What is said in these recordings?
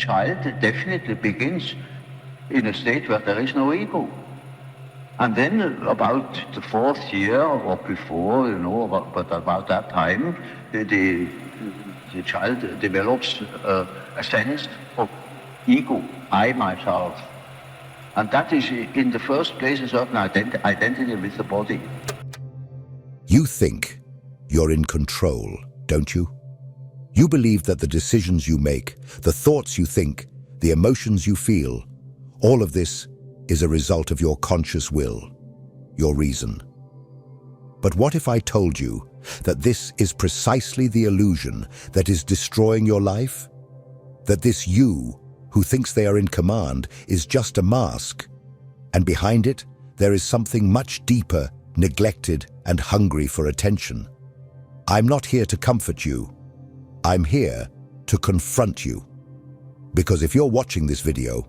child definitely begins in a state where there is no ego. And then about the fourth year or before, but about that time, the child develops a sense of ego, I, myself. And that is, in the first place, a certain identity with the body. You think you're in control, don't you? You believe that the decisions you make, the thoughts you think, the emotions you feel, all of this is a result of your conscious will, your reason. But what if I told you that this is precisely the illusion that is destroying your life? That this you, who thinks they are in command, is just a mask, and behind it there is something much deeper, neglected and hungry for attention. I'm not here to comfort you. I'm here to confront you. Because if you're watching this video,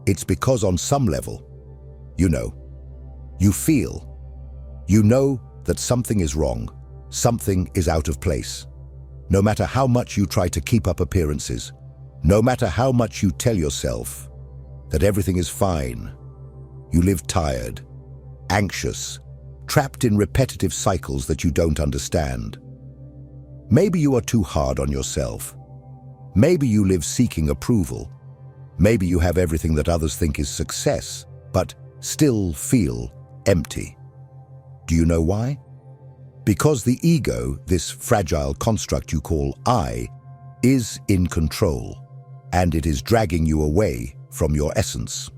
it's because on some level, you feel, that something is wrong, something is out of place. No matter how much you try to keep up appearances, no matter how much you tell yourself that everything is fine, you live tired, anxious, trapped in repetitive cycles that you don't understand. Maybe you are too hard on yourself. Maybe you live seeking approval. Maybe you have everything that others think is success, but still feel empty. Do you know why? Because the ego, this fragile construct you call I, is in control, and it is dragging you away from your essence.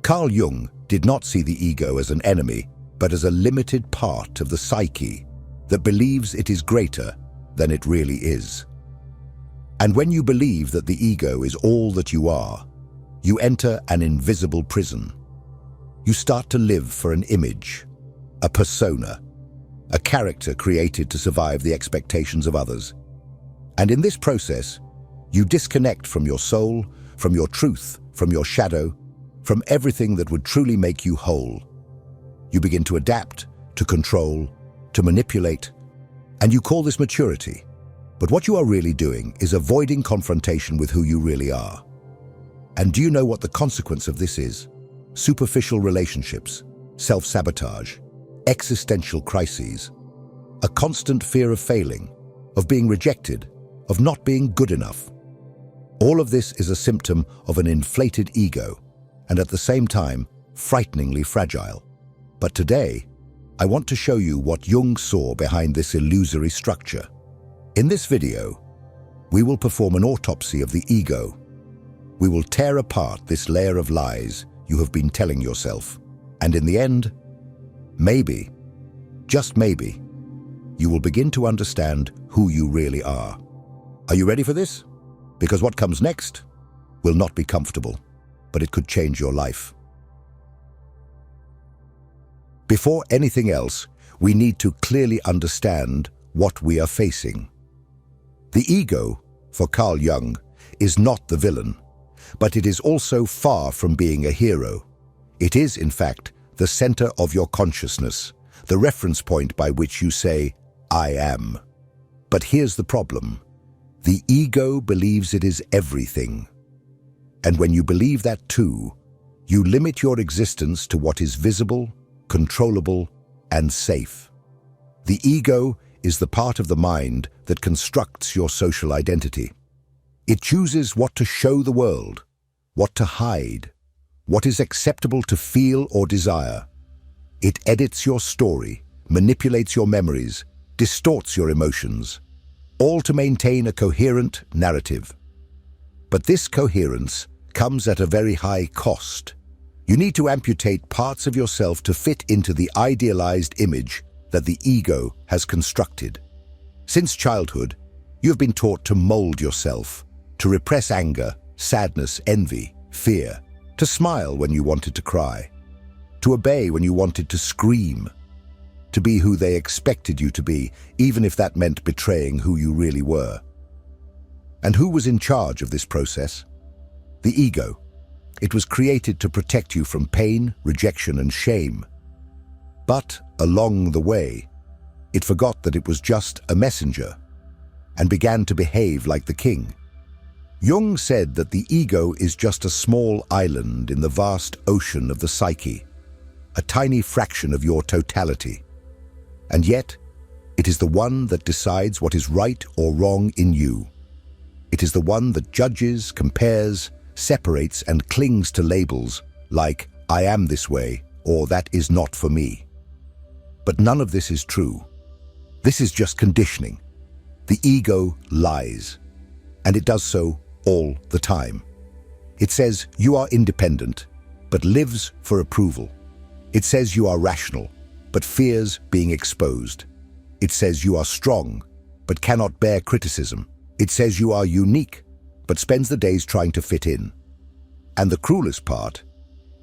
Carl Jung did not see the ego as an enemy, but as a limited part of the psyche that believes it is greater than it really is. And when you believe that the ego is all that you are, you enter an invisible prison. You start to live for an image, a persona, a character created to survive the expectations of others. And in this process, you disconnect from your soul, from your truth, from your shadow, from everything that would truly make you whole. You begin to adapt, to control, to manipulate, and you call this maturity. But what you are really doing is avoiding confrontation with who you really are. And do you know what the consequence of this is? Superficial relationships, self-sabotage, existential crises, a constant fear of failing, of being rejected, of not being good enough. All of this is a symptom of an inflated ego, and at the same time, frighteningly fragile. But today, I want to show you what Jung saw behind this illusory structure. In this video, we will perform an autopsy of the ego. We will tear apart this layer of lies you have been telling yourself. And in the end, maybe, just maybe, you will begin to understand who you really are. Are you ready for this? Because what comes next will not be comfortable, but it could change your life. Before anything else, we need to clearly understand what we are facing. The ego, for Carl Jung, is not the villain, but it is also far from being a hero. It is, in fact, the center of your consciousness, the reference point by which you say, I am. But here's the problem. The ego believes it is everything. And when you believe that too, you limit your existence to what is visible, controllable, and safe. The ego is the part of the mind that constructs your social identity. It chooses what to show the world, what to hide, what is acceptable to feel or desire. It edits your story, manipulates your memories, distorts your emotions, all to maintain a coherent narrative. But this coherence comes at a very high cost. You need to amputate parts of yourself to fit into the idealized image that the ego has constructed. Since childhood, you have been taught to mold yourself, to repress anger, sadness, envy, fear, to smile when you wanted to cry, to obey when you wanted to scream, to be who they expected you to be, even if that meant betraying who you really were. And who was in charge of this process? The ego. It was created to protect you from pain, rejection, and shame. But along the way, it forgot that it was just a messenger and began to behave like the king. Jung said that the ego is just a small island in the vast ocean of the psyche, a tiny fraction of your totality. And yet, it is the one that decides what is right or wrong in you. It is the one that judges, compares, separates, and clings to labels like, "I am this way," or "that is not for me." But none of this is true. This is just conditioning. The ego lies, and it does so all the time. It says you are independent, but lives for approval. It says you are rational, but fears being exposed. It says you are strong, but cannot bear criticism. It says you are unique, but spends the days trying to fit in. And the cruelest part,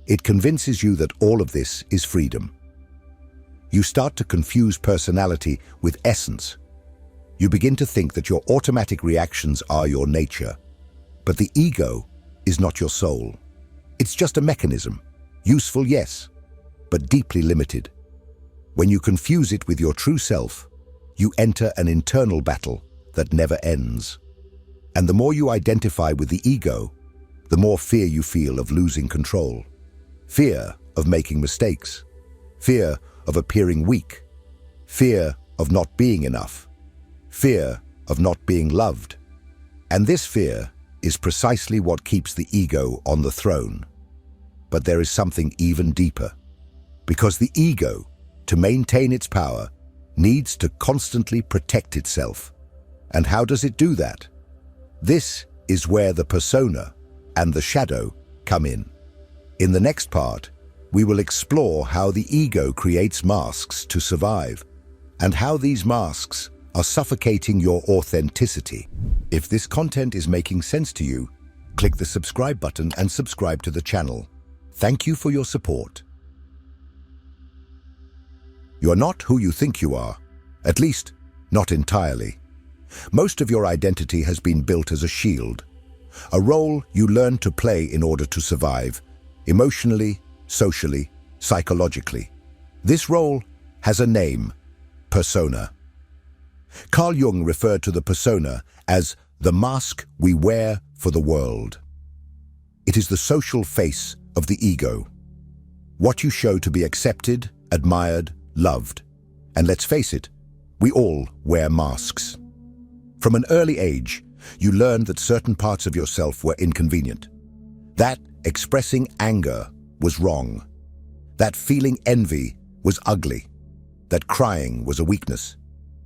it convinces you that all of this is freedom. You start to confuse personality with essence. You begin to think that your automatic reactions are your nature. But the ego is not your soul. It's just a mechanism, useful, yes, but deeply limited. When you confuse it with your true self, you enter an internal battle that never ends. And the more you identify with the ego, the more fear you feel of losing control. Fear of making mistakes. Fear of appearing weak. Fear of not being enough. Fear of not being loved. And this fear is precisely what keeps the ego on the throne. But there is something even deeper. Because the ego, to maintain its power, needs to constantly protect itself. And how does it do that? This is where the persona and the shadow come in. In the next part, we will explore how the ego creates masks to survive, and how these masks are suffocating your authenticity. If this content is making sense to you, click the subscribe button and subscribe to the channel. Thank you for your support. You're not who you think you are, at least not entirely. Most of your identity has been built as a shield, a role you learn to play in order to survive, emotionally, socially, psychologically. This role has a name: persona. Carl Jung referred to the persona as the mask we wear for the world. It is the social face of the ego. What you show to be accepted, admired, loved. And let's face it, we all wear masks. From an early age, you learned that certain parts of yourself were inconvenient. That expressing anger was wrong. That feeling envy was ugly. That crying was a weakness.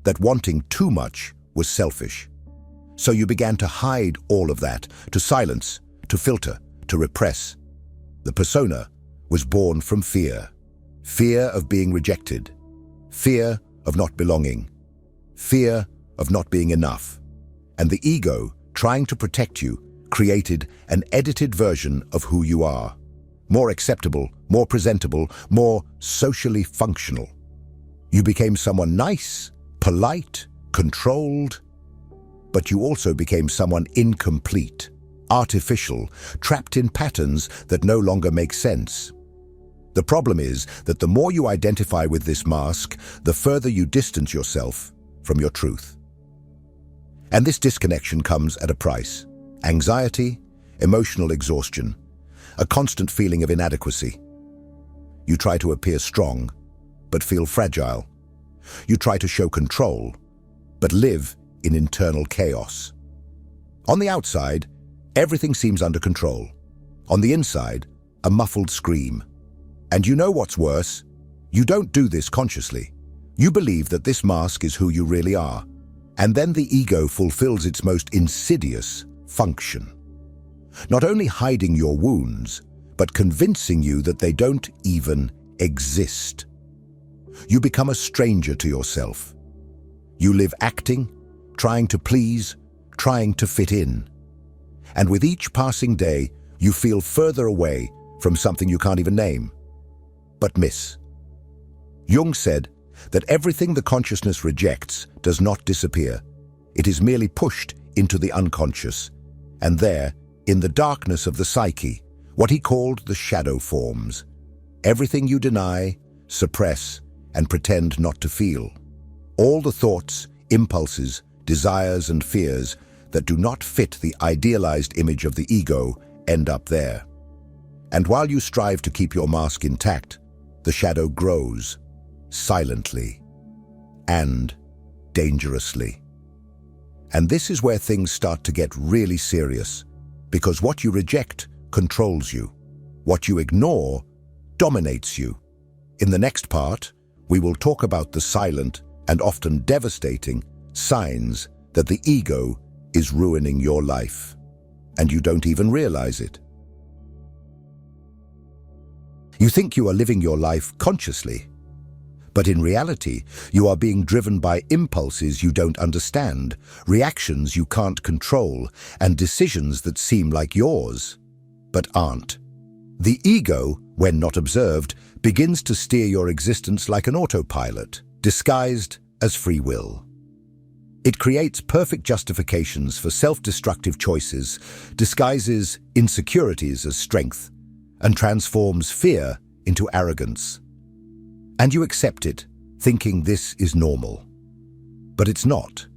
That wanting too much was selfish. So you began to hide all of that, to silence, to filter, to repress. The persona was born from fear. Fear of being rejected. Fear of not belonging. Fear of not being enough. And the ego, trying to protect you, created an edited version of who you are. More acceptable, more presentable, more socially functional. You became someone nice, polite, controlled, but you also became someone incomplete, artificial, trapped in patterns that no longer make sense. The problem is that the more you identify with this mask, the further you distance yourself from your truth. And this disconnection comes at a price: anxiety, emotional exhaustion, a constant feeling of inadequacy. You try to appear strong, but feel fragile. You try to show control, but live in internal chaos. On the outside, everything seems under control. On the inside, a muffled scream. And you know what's worse? You don't do this consciously. You believe that this mask is who you really are. And then the ego fulfills its most insidious function. Not only hiding your wounds, but convincing you that they don't even exist. You become a stranger to yourself. You live acting, trying to please, trying to fit in. And with each passing day, you feel further away from something you can't even name, but miss. Jung said that everything the consciousness rejects does not disappear. It is merely pushed into the unconscious. And there, in the darkness of the psyche, what he called the shadow forms. Everything you deny, suppress, and pretend not to feel. All the thoughts, impulses, desires, and fears that do not fit the idealized image of the ego end up there. And while you strive to keep your mask intact, the shadow grows, silently and dangerously. And this is where things start to get really serious, because what you reject controls you. What you ignore dominates you. In the next part, we will talk about the silent and often devastating signs that the ego is ruining your life, and you don't even realize it. You think you are living your life consciously, but in reality, you are being driven by impulses you don't understand, reactions you can't control, and decisions that seem like yours, but aren't. The ego, when not observed, begins to steer your existence like an autopilot, disguised as free will. It creates perfect justifications for self-destructive choices, disguises insecurities as strength, and transforms fear into arrogance. And you accept it, thinking this is normal. But it's not.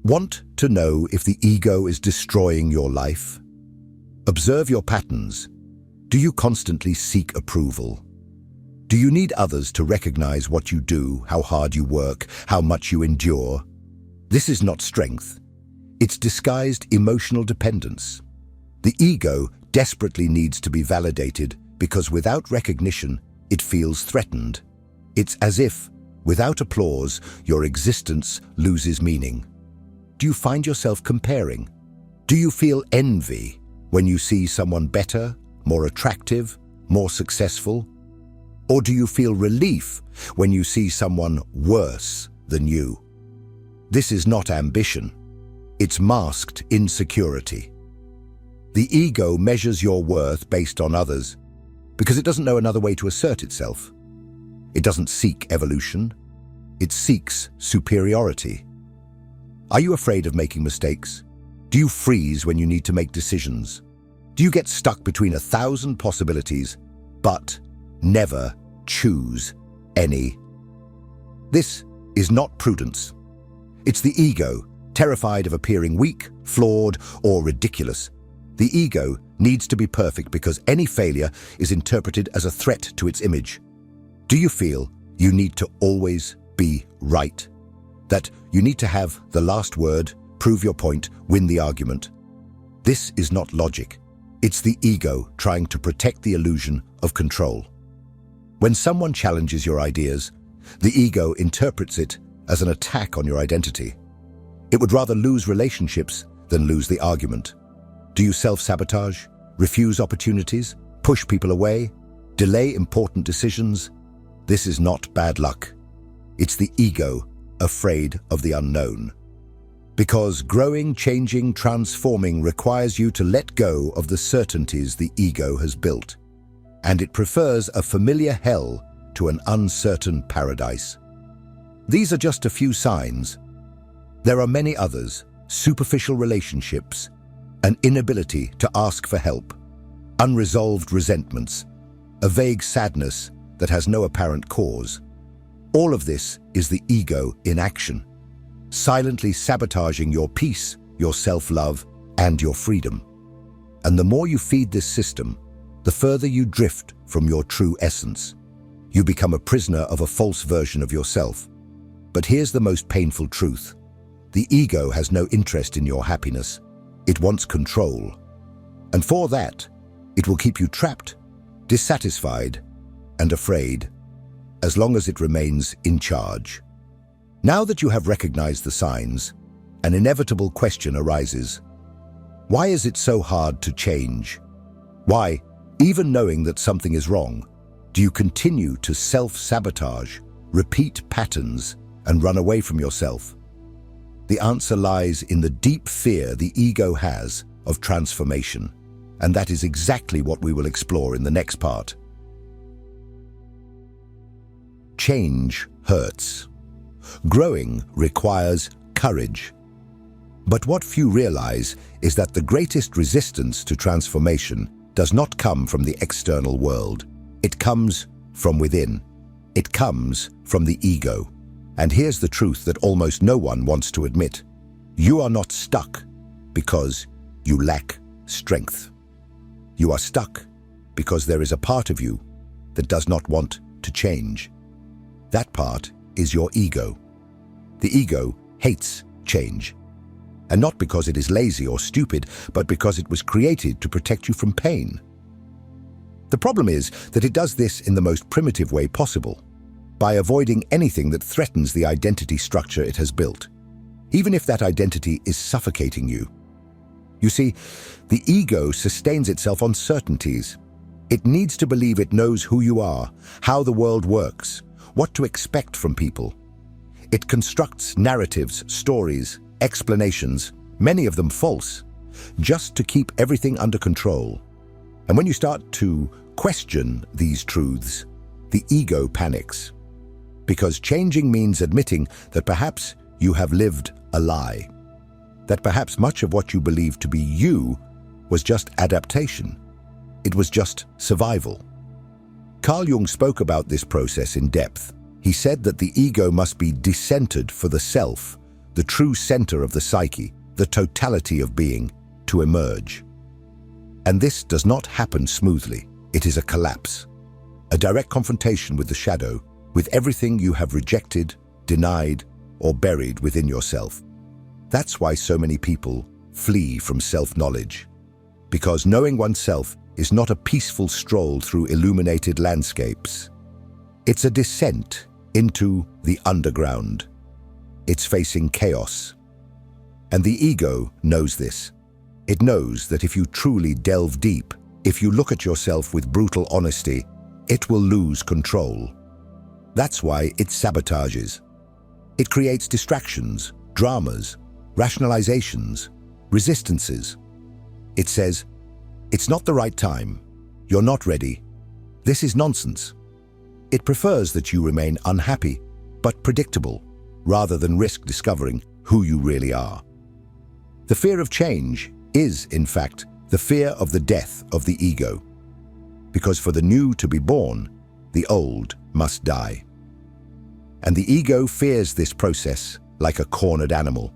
Want to know if the ego is destroying your life? Observe your patterns. Do you constantly seek approval? Do you need others to recognize what you do, how hard you work, how much you endure? This is not strength. It's disguised emotional dependence. The ego desperately needs to be validated because without recognition, it feels threatened. It's as if, without applause, your existence loses meaning. Do you find yourself comparing? Do you feel envy when you see someone better, more attractive, more successful? Or do you feel relief when you see someone worse than you? This is not ambition. It's masked insecurity. The ego measures your worth based on others because it doesn't know another way to assert itself. It doesn't seek evolution. It seeks superiority. Are you afraid of making mistakes? Do you freeze when you need to make decisions? Do you get stuck between 1,000 possibilities, but never choose any? This is not prudence. It's the ego, terrified of appearing weak, flawed, or ridiculous. The ego needs to be perfect because any failure is interpreted as a threat to its image. Do you feel you need to always be right? That you need to have the last word, prove your point, win the argument? This is not logic. It's the ego trying to protect the illusion of control. When someone challenges your ideas, the ego interprets it as an attack on your identity. It would rather lose relationships than lose the argument. Do you self-sabotage, refuse opportunities, push people away, delay important decisions? This is not bad luck. It's the ego afraid of the unknown. Because growing, changing, transforming requires you to let go of the certainties the ego has built. And it prefers a familiar hell to an uncertain paradise. These are just a few signs. There are many others: superficial relationships, an inability to ask for help, unresolved resentments, a vague sadness that has no apparent cause. All of this is the ego in action, silently sabotaging your peace, your self-love, and your freedom. And the more you feed this system, the further you drift from your true essence. You become a prisoner of a false version of yourself. But here's the most painful truth. The ego has no interest in your happiness. It wants control. And for that, it will keep you trapped, dissatisfied, and afraid, as long as it remains in charge. Now that you have recognized the signs, an inevitable question arises. Why is it so hard to change? Why, even knowing that something is wrong, do you continue to self-sabotage, repeat patterns, and run away from yourself? The answer lies in the deep fear the ego has of transformation, and that is exactly what we will explore in the next part. Change hurts. Growing requires courage. But what few realize is that the greatest resistance to transformation does not come from the external world. It comes from within. It comes from the ego. And here's the truth that almost no one wants to admit. You are not stuck because you lack strength. You are stuck because there is a part of you that does not want to change. That part is your ego. The ego hates change. And not because it is lazy or stupid, but because it was created to protect you from pain. The problem is that it does this in the most primitive way possible, by avoiding anything that threatens the identity structure it has built, even if that identity is suffocating you. You see, the ego sustains itself on certainties. It needs to believe it knows who you are, how the world works, what to expect from people. It constructs narratives, stories, explanations, many of them false, just to keep everything under control. And when you start to question these truths, the ego panics. Because changing means admitting that perhaps you have lived a lie. That perhaps much of what you believed to be you was just adaptation. It was just survival. Carl Jung spoke about this process in depth. He said that the ego must be decentered for the self, the true center of the psyche, the totality of being, to emerge. And this does not happen smoothly. It is a collapse, a direct confrontation with the shadow, with everything you have rejected, denied, or buried within yourself. That's why so many people flee from self-knowledge, because knowing oneself is not a peaceful stroll through illuminated landscapes. It's a descent into the underground. It's facing chaos. And the ego knows this. It knows that if you truly delve deep, if you look at yourself with brutal honesty, it will lose control. That's why it sabotages. It creates distractions, dramas, rationalizations, resistances. It says, it's not the right time. You're not ready. This is nonsense. It prefers that you remain unhappy, but predictable, rather than risk discovering who you really are. The fear of change is, in fact, the fear of the death of the ego. Because for the new to be born, the old must die. And the ego fears this process like a cornered animal.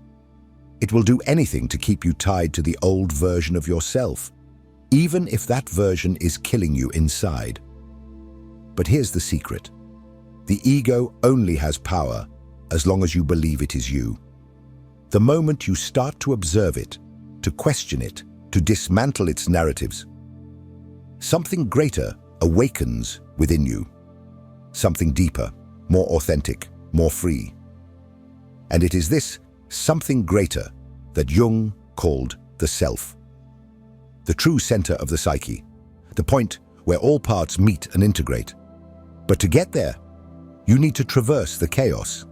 It will do anything to keep you tied to the old version of yourself, even if that version is killing you inside. But here's the secret. The ego only has power as long as you believe it is you. The moment you start to observe it, to question it, to dismantle its narratives, something greater awakens within you. Something deeper, more authentic, more free. And it is this something greater that Jung called the self. The true center of the psyche, the point where all parts meet and integrate. But to get there, you need to traverse the chaos.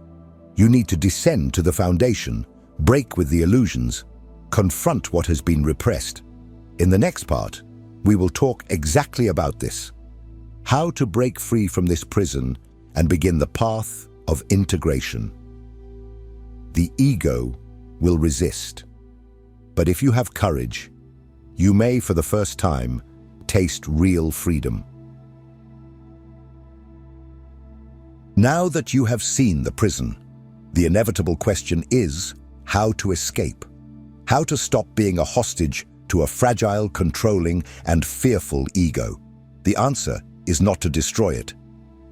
You need to descend to the foundation, break with the illusions, confront what has been repressed. In the next part, we will talk exactly about this. How to break free from this prison and begin the path of integration. The ego will resist. But if you have courage, you may, for the first time, taste real freedom. Now that you have seen the prison, the inevitable question is how to escape. How to stop being a hostage to a fragile, controlling, and fearful ego. The answer is not to destroy it,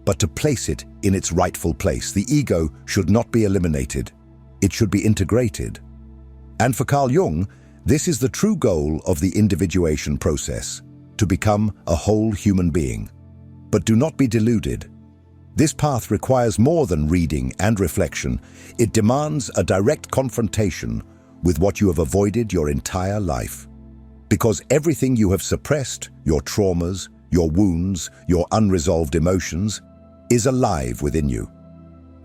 but to place it in its rightful place. The ego should not be eliminated. It should be integrated. And for Carl Jung, this is the true goal of the individuation process, to become a whole human being. But do not be deluded. This path requires more than reading and reflection. It demands a direct confrontation with what you have avoided your entire life. Because everything you have suppressed, your traumas, your wounds, your unresolved emotions, is alive within you.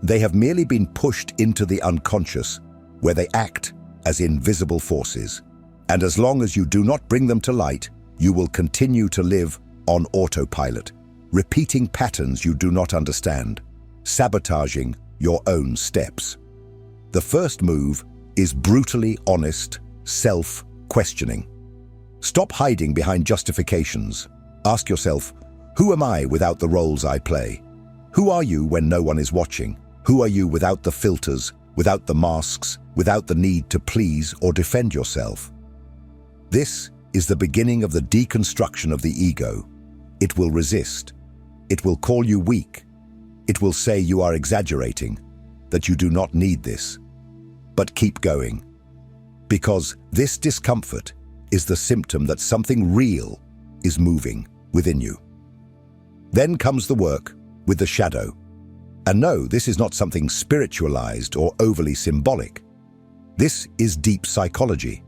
They have merely been pushed into the unconscious, where they act as invisible forces. And as long as you do not bring them to light, you will continue to live on autopilot, repeating patterns you do not understand, sabotaging your own steps. The first move is brutally honest self-questioning. Stop hiding behind justifications. Ask yourself, who am I without the roles I play? Who are you when no one is watching? Who are you without the filters without the masks, without the need to please or defend yourself. This is the beginning of the deconstruction of the ego. It will resist. It will call you weak. It will say you are exaggerating, that you do not need this. But keep going, because this discomfort is the symptom that something real is moving within you. Then comes the work with the shadow. And no, this is not something spiritualized or overly symbolic. This is deep psychology.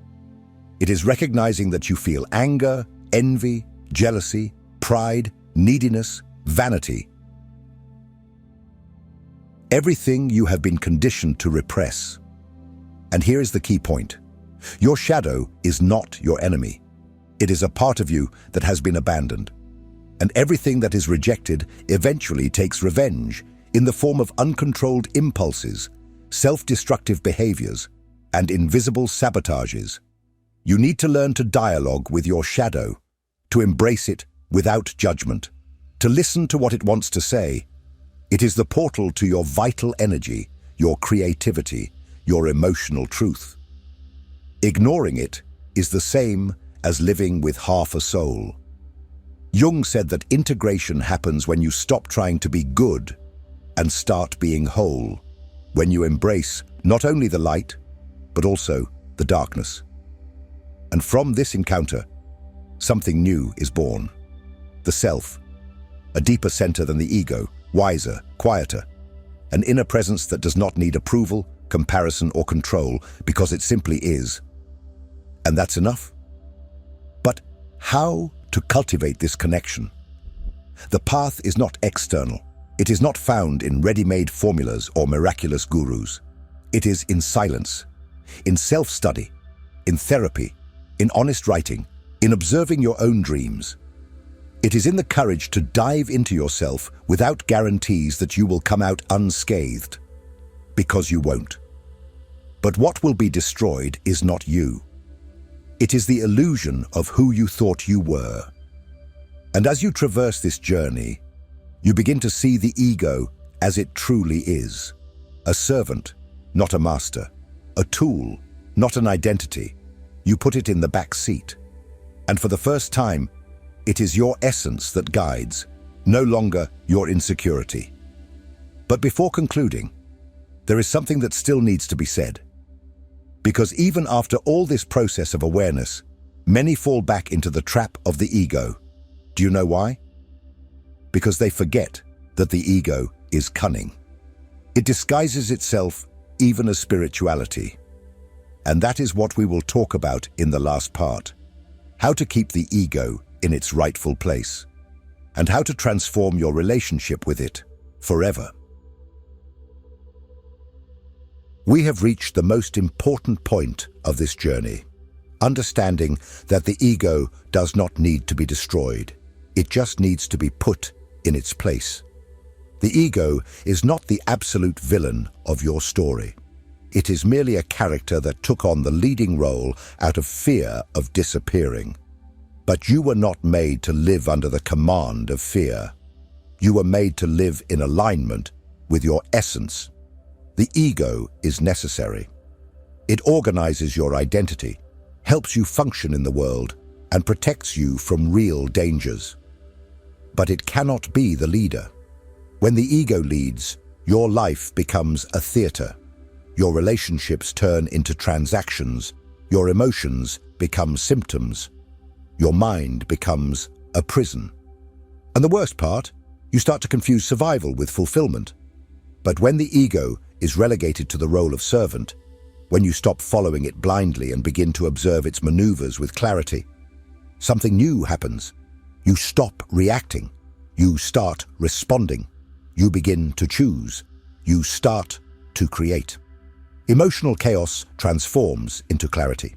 It is recognizing that you feel anger, envy, jealousy, pride, neediness, vanity. Everything you have been conditioned to repress. And here is the key point. Your shadow is not your enemy. It is a part of you that has been abandoned. And everything that is rejected eventually takes revenge in the form of uncontrolled impulses, self-destructive behaviors, and invisible sabotages. You need to learn to dialogue with your shadow, to embrace it without judgment, to listen to what it wants to say. It is the portal to your vital energy, your creativity, your emotional truth. Ignoring it is the same as living with half a soul. Jung said that integration happens when you stop trying to be good and start being whole, when you embrace not only the light, but also the darkness. And from this encounter, something new is born. The self, a deeper center than the ego, wiser, quieter, an inner presence that does not need approval, comparison, or control because it simply is. And that's enough. But how to cultivate this connection? The path is not external. It is not found in ready-made formulas or miraculous gurus. It is in silence, in self-study, in therapy, in honest writing, in observing your own dreams. It is in the courage to dive into yourself without guarantees that you will come out unscathed, because you won't. But what will be destroyed is not you. It is the illusion of who you thought you were. And as you traverse this journey, you begin to see the ego as it truly is. A servant, not a master. A tool, not an identity. You put it in the back seat. And for the first time, it is your essence that guides, no longer your insecurity. But before concluding, there is something that still needs to be said. Because even after all this process of awareness, many fall back into the trap of the ego. Do you know why? Because they forget that the ego is cunning. It disguises itself even as spirituality. And that is what we will talk about in the last part. How to keep the ego in its rightful place, and how to transform your relationship with it forever. We have reached the most important point of this journey, understanding that the ego does not need to be destroyed. It just needs to be put in its place. The ego is not the absolute villain of your story. It is merely a character that took on the leading role out of fear of disappearing. But you were not made to live under the command of fear. You were made to live in alignment with your essence. The ego is necessary. It organizes your identity, helps you function in the world, and protects you from real dangers. But it cannot be the leader. When the ego leads, your life becomes a theater. Your relationships turn into transactions. Your emotions become symptoms. Your mind becomes a prison. And the worst part, you start to confuse survival with fulfillment. But when the ego is relegated to the role of servant, when you stop following it blindly and begin to observe its maneuvers with clarity, something new happens. You stop reacting. You start responding. You begin to choose. You start to create. Emotional chaos transforms into clarity.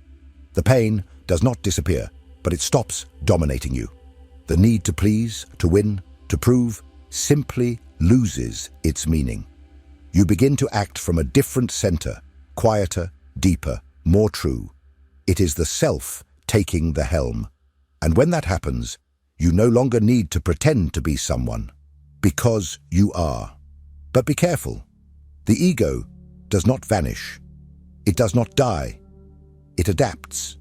The pain does not disappear, but it stops dominating you. The need to please, to win, to prove, simply loses its meaning. You begin to act from a different center, quieter, deeper, more true. It is the self taking the helm. And when that happens, you no longer need to pretend to be someone, because you are. But be careful. The ego does not vanish. It does not die. It adapts.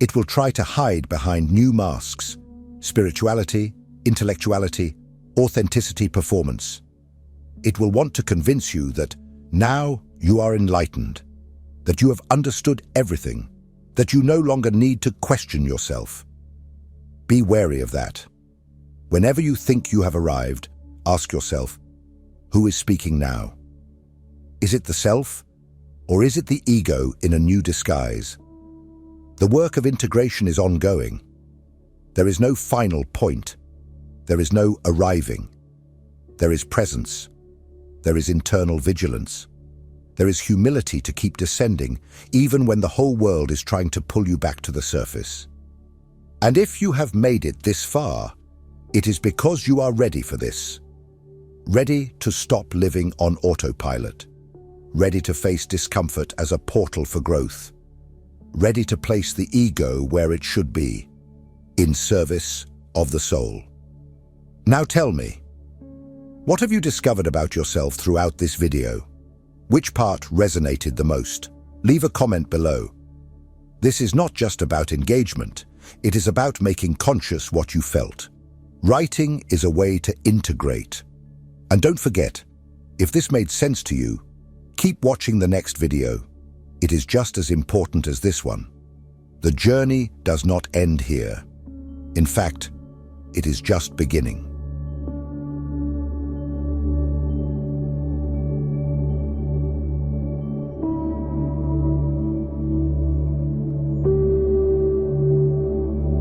It will try to hide behind new masks: spirituality, intellectuality, authenticity, performance. It will want to convince you that now you are enlightened, that you have understood everything, that you no longer need to question yourself. Be wary of that. Whenever you think you have arrived, ask yourself, who is speaking now? Is it the self, or is it the ego in a new disguise? The work of integration is ongoing. There is no final point. There is no arriving. There is presence. There is internal vigilance. There is humility to keep descending, even when the whole world is trying to pull you back to the surface. And if you have made it this far, it is because you are ready for this. Ready to stop living on autopilot. Ready to face discomfort as a portal for growth. Ready to place the ego where it should be, in service of the soul. Now tell me, what have you discovered about yourself throughout this video? Which part resonated the most? Leave a comment below. This is not just about engagement, it is about making conscious what you felt. Writing is a way to integrate. And don't forget, if this made sense to you, keep watching the next video. It is just as important as this one. The journey does not end here. In fact, it is just beginning.